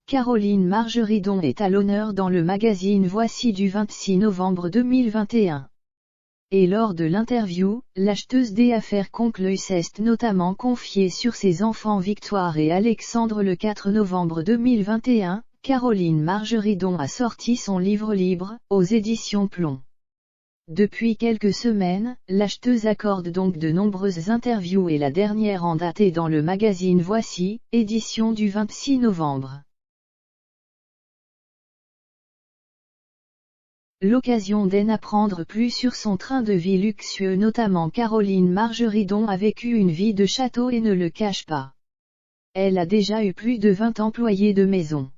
Caroline Margeridon est à l'honneur dans le magazine Voici du 26 novembre 2021. Et lors de l'interview, l'acheteuse des affaires conclut s'est notamment confiée sur ses enfants Victoire et Alexandre le 4 novembre 2021. Caroline Margeridon a sorti son livre libre, aux éditions Plomb. Depuis quelques semaines, l'acheteuse accorde donc de nombreuses interviews et la dernière en date est dans le magazine Voici, édition du 26 novembre. L'occasion d'en apprendre plus sur son train de vie luxueux, notamment Caroline Margeridon a vécu une vie de château et ne le cache pas. Elle a déjà eu plus de 20 employés de maison.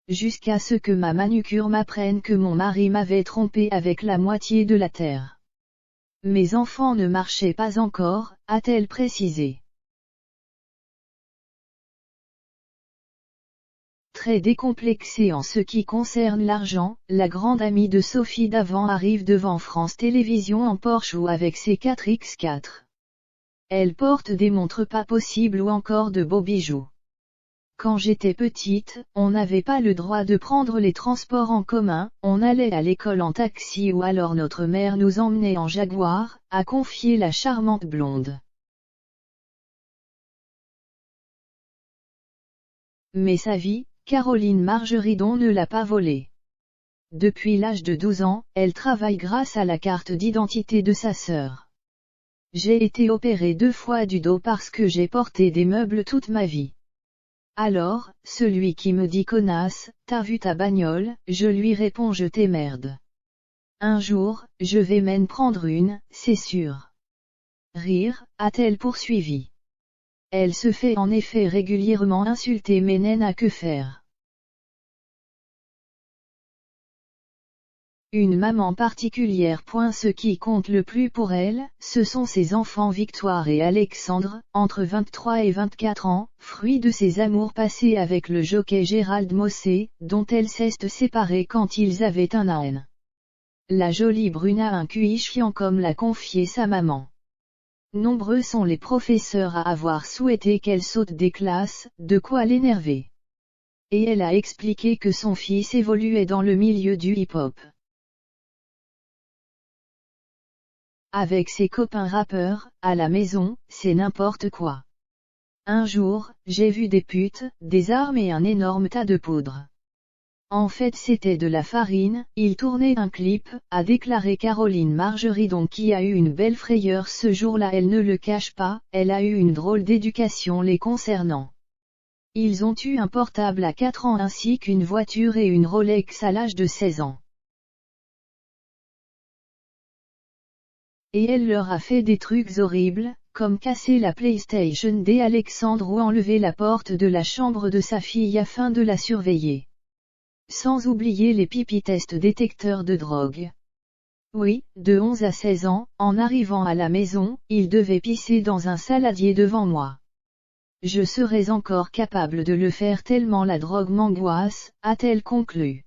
Jusqu'à ce que ma manucure m'apprenne que mon mari m'avait trompé avec la moitié de la terre. Mes enfants ne marchaient pas encore, a-t-elle précisé. Très décomplexée en ce qui concerne l'argent, la grande amie de Sophie Davant arrive devant France Télévisions en Porsche ou avec ses 4x4. Elle porte des montres pas possibles ou encore de beaux bijoux. Quand j'étais petite, on n'avait pas le droit de prendre les transports en commun, on allait à l'école en taxi ou alors notre mère nous emmenait en Jaguar, a confié la charmante blonde. Mais sa vie, Caroline Margeridon ne l'a pas volée. Depuis l'âge de 12 ans, elle travaille grâce à la carte d'identité de sa sœur. J'ai été opérée 2 fois du dos parce que j'ai porté des meubles toute ma vie. Alors, celui qui me dit connasse, t'as vu ta bagnole, je lui réponds je t'emmerde. Un jour, je vais m'en prendre une, c'est sûr. Rire, a-t-elle poursuivi. Elle se fait en effet régulièrement insulter mais n'a que faire. Une maman particulière. Ce qui compte le plus pour elle, ce sont ses enfants Victoire et Alexandre, entre 23 et 24 ans, fruits de ses amours passés avec le jockey Gérald Mossé, dont elle s'est séparée quand ils avaient un an. La jolie brune a un QI chiant comme l'a confié sa maman. Nombreux sont les professeurs à avoir souhaité qu'elle saute des classes, de quoi l'énerver. Et elle a expliqué que son fils évoluait dans le milieu du hip-hop. Avec ses copains rappeurs, à la maison, c'est n'importe quoi. Un jour, j'ai vu des putes, des armes et un énorme tas de poudre. En fait c'était de la farine, il tournait un clip, a déclaré Caroline Margeridon qui a eu une belle frayeur ce jour-là. Elle ne le cache pas, elle a eu une drôle d'éducation les concernant. Ils ont eu un portable à 4 ans ainsi qu'une voiture et une Rolex à l'âge de 16 ans. Et elle leur a fait des trucs horribles, comme casser la PlayStation d'Alexandre ou enlever la porte de la chambre de sa fille afin de la surveiller. Sans oublier les pipi-tests détecteurs de drogue. Oui, de 11 à 16 ans, en arrivant à la maison, il devait pisser dans un saladier devant moi. Je serais encore capable de le faire tellement la drogue m'angoisse, a-t-elle conclu.